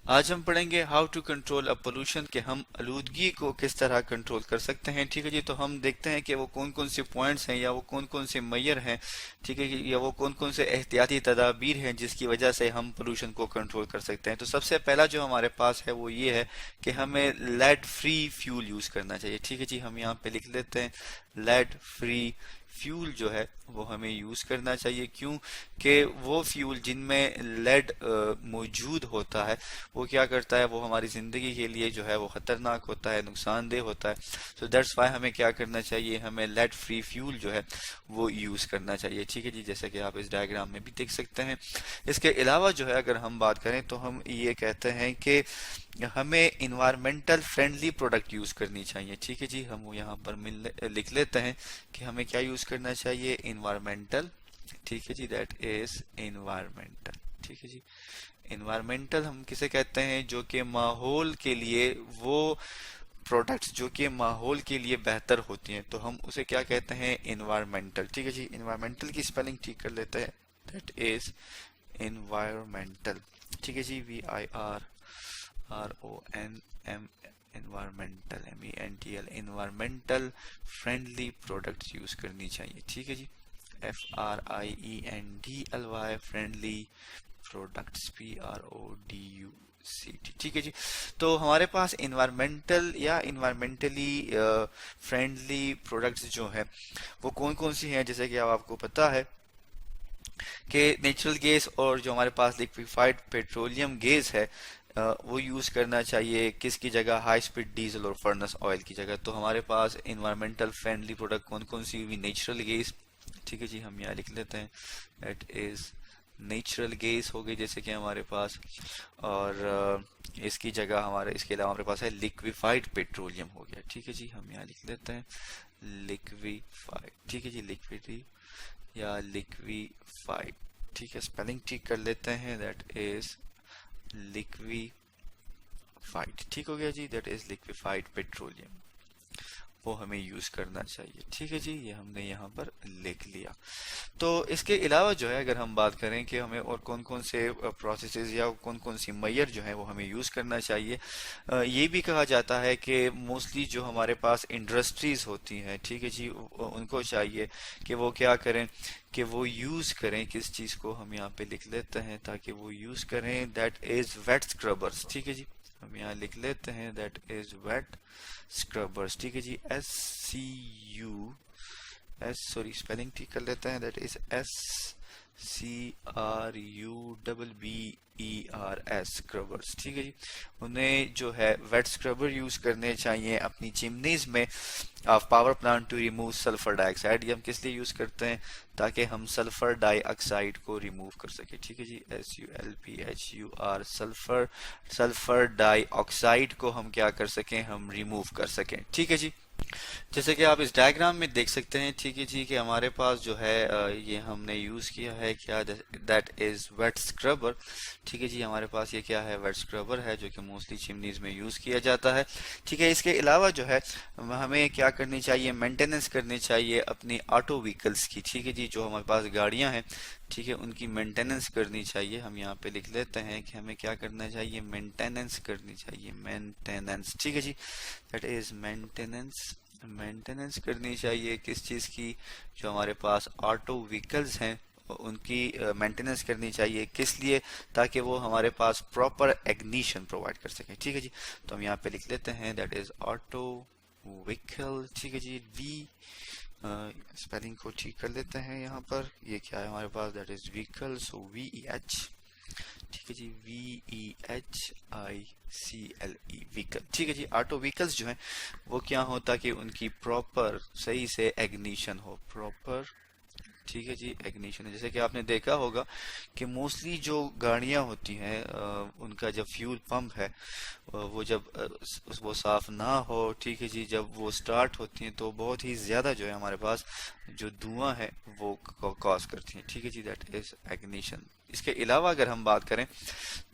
आज हम पढ़ेंगे how to control a pollution, कि हम आलूदगी को किस तरह कंट्रोल कर सकते हैं। ठीक है जी, तो हम देखते हैं कि वो कौन कौन से पॉइंट्स हैं या वो कौन कौन से मेजर हैं, ठीक है जी, या वो कौन कौन से एहतियाती तदाबीर हैं जिसकी वजह से हम पोल्यूशन को कंट्रोल कर सकते हैं। तो सबसे पहला जो हमारे पास है वो ये है कि हमें लेड फ्री फ्यूल यूज करना चाहिए। ठीक है जी, हम यहाँ पे लिख लेते हैं लेड फ्री फ्यूल जो है वो हमें यूज करना चाहिए। क्यों? कि वो फ्यूल जिनमें लेड मौजूद होता है वो क्या करता है, वो हमारी जिंदगी के लिए जो है वो खतरनाक होता है, नुकसानदेह होता है। सो दैट्स वाई हमें क्या करना चाहिए, हमें लेड फ्री फ्यूल जो है वो यूज करना चाहिए। ठीक है जी, जैसे कि आप इस डायग्राम में भी देख सकते हैं। इसके अलावा जो है अगर हम बात करें तो हम ये कहते हैं कि हमें इन्वायरमेंटल फ्रेंडली प्रोडक्ट यूज करनी चाहिए। ठीक है जी, हम वो यहाँ पर लिख लेते हैं कि हमें क्या यूज करना चाहिए, इन्वायरमेंटल। ठीक है जी, दैट इज इन्वायरमेंटल। ठीक है जी, इन्वायरमेंटल हम किसे कहते हैं, जो कि माहौल के लिए वो प्रोडक्ट्स जो कि माहौल के लिए बेहतर होती हैं, तो हम उसे क्या कहते हैं, इन्वायरमेंटल। ठीक है जी, इन्वायरमेंटल की स्पेलिंग ठीक कर लेते हैं, दैट इज इन्वायरमेंटल। ठीक है जी, VIRRONM, environmental, MENTL, environmental friendly products use करनी चाहिए। ठीक है जी, FRIENDLY फ्रेंडली प्रोडक्ट्स, PRODUCT। ठीक है जी, तो हमारे पास इन्वायरमेंटल या इन्वायरमेंटली फ्रेंडली प्रोडक्ट्स जो है वो कौन कौन सी हैं, जैसे कि अब आपको पता है कि नेचुरल गैस और जो हमारे पास लिक्विफाइड पेट्रोलियम गैस है वो यूज करना चाहिए किसकी जगह, हाई स्पीड डीजल और फर्नेस ऑयल की जगह। तो हमारे पास इन्वायरमेंटल फ्रेंडली प्रोडक्ट कौन कौन सी हुई, नेचुरल गैस। ठीक है जी, हम यहाँ लिख लेते हैं दैट इज नेचुरल गैस हो गई जैसे कि हमारे पास, और इसकी जगह हमारे, इसके अलावा हमारे पास है लिक्विफाइड पेट्रोलियम हो गया। ठीक है जी, हम यहाँ लिख लेते हैं लिक्विफाइड। ठीक है जी, लिक्विड या लिक्विफाइड। ठीक है, स्पेलिंग ठीक कर लेते हैं, दैट इज लिक्विफाइड। ठीक हो गया जी, दैट इज लिक्विफाइड पेट्रोलियम, वो हमें यूज करना चाहिए। ठीक है जी, ये हमने यहाँ पर लिख लिया। तो इसके अलावा जो है अगर हम बात करें कि हमें और कौन कौन से प्रोसेसेस या कौन कौन सी मैयर जो है वो हमें यूज करना चाहिए, ये भी कहा जाता है कि मोस्टली जो हमारे पास इंडस्ट्रीज होती हैं, ठीक है जी, उनको चाहिए कि वो क्या करें, कि वो यूज करें किस चीज को, हम यहाँ पे लिख लेते हैं ताकि वो यूज करें, दैट इज वेट स्क्रबर्स। ठीक है जी, हम यहाँ लिख लेते हैं दैट इज वेट स्क्रबर्स। ठीक है जी, सॉरी स्पेलिंग ठीक कर लेते हैं, दैट इज SCRUBBERS स्क्रबर्स। ठीक है जी, उन्हें जो है वेट स्क्रबर यूज करने चाहिए अपनी चिमनीज में of power plant to remove sulphur dioxide. ये हम किस लिए यूज करते हैं, ताकि हम सल्फर डाइऑक्साइड को रिमूव कर सके। ठीक है जी, SULPHUR, सल्फर डाइऑक्साइड को हम क्या कर सकें, हम रिमूव कर सकें। ठीक है जी, जैसे कि आप इस डायग्राम में देख सकते हैं, ठीक है जी, कि हमारे पास जो है ये हमने यूज किया है क्या, दैट इज वेट स्क्रबर। ठीक है जी, हमारे पास ये क्या है, वेट स्क्रबर है, जो कि मोस्टली चिमनीज में यूज किया जाता है। ठीक है, इसके अलावा जो है हमें क्या करनी चाहिए, मेंटेनेंस करनी चाहिए अपनी ऑटो व्हीकल्स की। ठीक है जी, जो हमारे पास गाड़ियां हैं, ठीक है, उनकी मेंटेनेंस करनी चाहिए। हम यहाँ पे लिख लेते हैं कि हमें क्या करना चाहिए, मेंटेनेंस करनी चाहिए, मेंटेनेंस। ठीक है जी, दैट इज मेंटेनेंस, मेंटेनेंस करनी चाहिए किस चीज़ की, जो हमारे पास ऑटो व्हीकल्स हैं उनकी मेंटेनेंस करनी चाहिए। किस लिए, ताकि वो हमारे पास प्रॉपर इग्निशन प्रोवाइड कर सके। ठीक है जी, तो हम यहाँ पे लिख लेते हैं दैट इज ऑटो व्हीकल। ठीक है जी, स्पेलिंग को ठीक कर लेते हैं, यहाँ पर ये क्या है हमारे पास, that is vehicle, so VEH। ठीक है जी, VEHICLE व्हीकल। ठीक है जी, ऑटो व्हीकल्स जो हैं वो क्या हो, ताकि उनकी प्रॉपर सही से एग्निशन हो, प्रॉपर। ठीक है जी, एग्निशन है। जैसे कि आपने देखा होगा कि मोस्टली जो गाड़ियां होती हैं उनका जब फ्यूल पंप है वो जब वो साफ ना हो, ठीक है जी, जब वो स्टार्ट होती हैं तो बहुत ही ज्यादा जो है हमारे पास जो धुआं है वो कॉज करती हैं। ठीक है जी, दैट इज एग्निशन। इसके अलावा अगर हम बात करें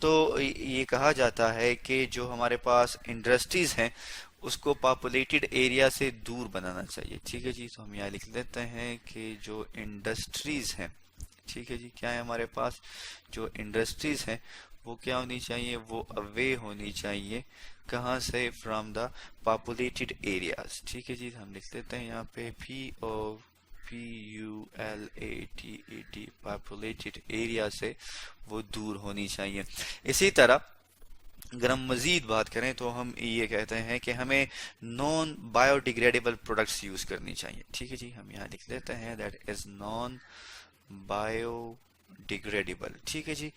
तो ये कहा जाता है कि जो हमारे पास इंडस्ट्रीज हैं उसको पॉपुलेटेड एरिया से दूर बनाना चाहिए। ठीक है जी, तो हम यहाँ लिख लेते हैं कि जो इंडस्ट्रीज हैं, ठीक है जी। क्या है हमारे पास, जो इंडस्ट्रीज हैं वो क्या होनी चाहिए, वो अवे होनी चाहिए, कहाँ से, फ्रॉम द पॉपुलेटेड एरियाज। ठीक है जी, हम लिख लेते हैं यहाँ पे POPULATED, पॉपुलेटेड एरिया से वो दूर होनी चाहिए। इसी तरह अगर हम मजीद बात करें तो हम ये कहते हैं कि हमें नॉन बायोडिग्रेडेबल प्रोडक्ट्स यूज करनी चाहिए। ठीक है जी, हम यहाँ लिख लेते हैं दैट इज नॉन बायोडिग्रेडेबल। ठीक है जी,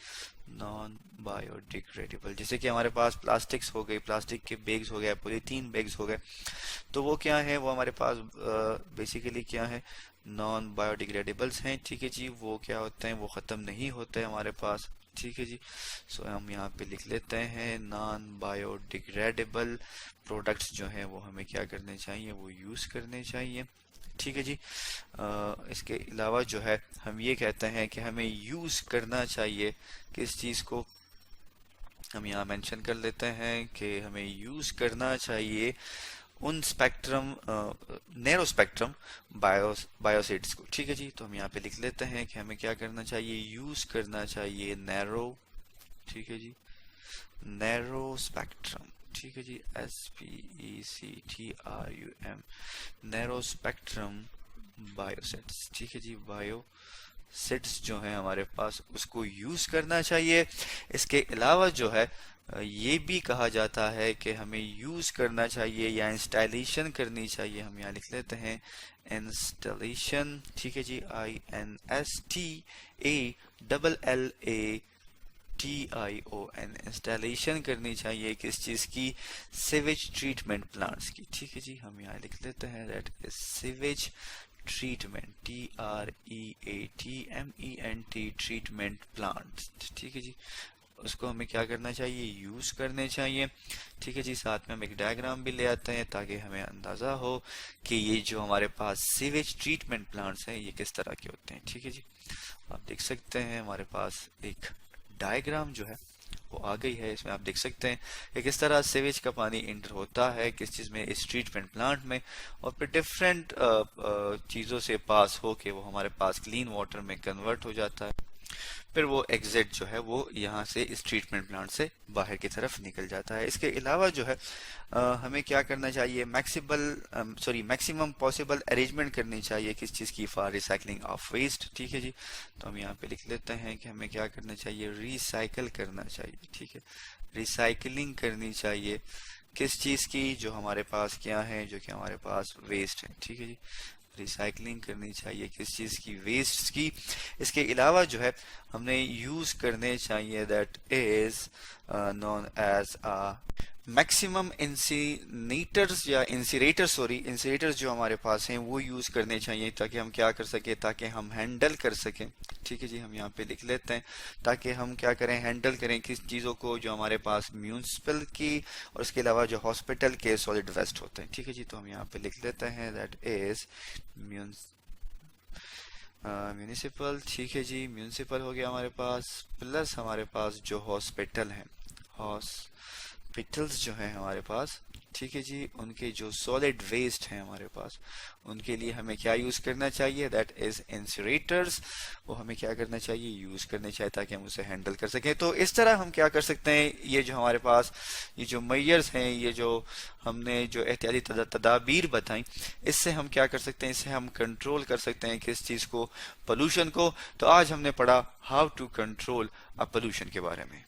नॉन बायोडिग्रेडेबल, जैसे कि हमारे पास प्लास्टिक्स हो गई, प्लास्टिक के बैग्स हो गए, पॉलीथीन बैग्स हो गए, तो वो क्या है, वो हमारे पास बेसिकली क्या है, नॉन बायोडिग्रेडेबल्स हैं। ठीक है जी, वो क्या होते हैं, वो ख़त्म नहीं होते हमारे पास। ठीक है जी, सो हम यहाँ पे लिख लेते हैं नॉन बायोडिग्रेडेबल प्रोडक्ट्स जो है वो हमें क्या करने चाहिए, वो यूज़ करने चाहिए। ठीक है जी, इसके अलावा जो है हम ये कहते हैं कि हमें यूज़ करना चाहिए किस चीज़ को, हम यहाँ मेंशन कर लेते हैं कि हमें यूज़ करना चाहिए उन स्पेक्ट्रम, नैरो स्पेक्ट्रम बायोसिड्स को। ठीक है जी, तो हम यहाँ पे लिख लेते हैं कि हमें क्या करना चाहिए, यूज़ करना चाहिए नैरो, ठीक है जी, नैरो स्पेक्ट्रम। ठीक है जी, SPECTRUM, नैरो स्पेक्ट्रम बायोसिड्स। ठीक है जी, बायोसिड्स जो है हमारे पास उसको यूज करना चाहिए। इसके अलावा जो है ये भी कहा जाता है कि हमें यूज करना चाहिए या इंस्टॉलेशन करनी चाहिए, हम यहाँ लिख लेते हैं इंस्टॉलेशन। ठीक है जी, INSTALLATION, इंस्टॉलेशन करनी चाहिए किस चीज की, सीवेज ट्रीटमेंट प्लांट्स की। ठीक है जी, हम यहाँ लिख लेते हैं that is sewage treatment, TREATMENT, treatment plants. ठीक है जी, उसको हमें क्या करना चाहिए, यूज करने चाहिए। ठीक है जी, साथ में हम एक डायग्राम भी ले आते हैं ताकि हमें अंदाजा हो कि ये जो हमारे पास सीवेज ट्रीटमेंट प्लांट्स हैं ये किस तरह के होते हैं। ठीक है जी, आप देख सकते हैं हमारे पास एक डायग्राम जो है वो आ गई है, इसमें आप देख सकते हैं कि किस तरह सीवेज का पानी इंटर होता है किस चीज़ में, इस ट्रीटमेंट प्लांट में, और फिर डिफरेंट चीज़ों से पास हो के वो हमारे पास क्लीन वाटर में कन्वर्ट हो जाता है, फिर वो एग्जिट जो है वो यहाँ से इस ट्रीटमेंट प्लांट से बाहर की तरफ निकल जाता है। इसके अलावा जो है हमें क्या करना चाहिए, मैक्सिमम पॉसिबल अरेंजमेंट करनी चाहिए किस चीज़ की, फॉर रिसाइकलिंग ऑफ वेस्ट। ठीक है जी, तो हम यहाँ पे लिख लेते हैं कि हमें क्या करना चाहिए, रिसाइकल करना चाहिए। ठीक है, रिसाइकलिंग करनी चाहिए किस चीज़ की, जो हमारे पास क्या है, जो कि हमारे पास वेस्ट है। ठीक है जी, रिसाइकलिंग करनी चाहिए किस चीज़ की, वेस्ट की। इसके अलावा जो है हमने यूज़ करने चाहिए that is known as maximum incinerators या इंसिनेटर्स जो हमारे पास हैं वो यूज़ करने चाहिए ताकि हम क्या कर सके, ताकि हम हैंडल कर सकें। ठीक है जी, हम यहाँ पे लिख लेते हैं ताकि हम क्या करें, हैंडल करें किस चीज़ों को, जो हमारे पास म्यूनिसिपल की और उसके अलावा जो हॉस्पिटल के सॉलिड वेस्ट होते हैं। ठीक है जी, तो हम यहाँ पे लिख लेते हैं दैट इज म्यूनिसिपल। ठीक है जी, म्यूनिसिपल हो गया हमारे पास, प्लस हमारे पास जो हॉस्पिटल हैं, हॉस्पिटल्स जो हैं हमारे पास, ठीक है जी, उनके जो सॉलिड वेस्ट हैं हमारे पास, उनके लिए हमें क्या यूज़ करना चाहिए, दैट इज इंसिनेटर्स। वो हमें क्या करना चाहिए, यूज़ करने चाहिए ताकि हम उसे हैंडल कर सकें। तो इस तरह हम क्या कर सकते हैं, ये जो हमारे पास ये जो मेजर्स हैं, ये जो हमने जो एहतियाती तदाबीर बताई, इससे हम क्या कर सकते हैं, इससे हम कंट्रोल कर सकते हैं किस चीज़ को, पोल्यूशन को। तो आज हमने पढ़ा how to control a pollution के बारे में।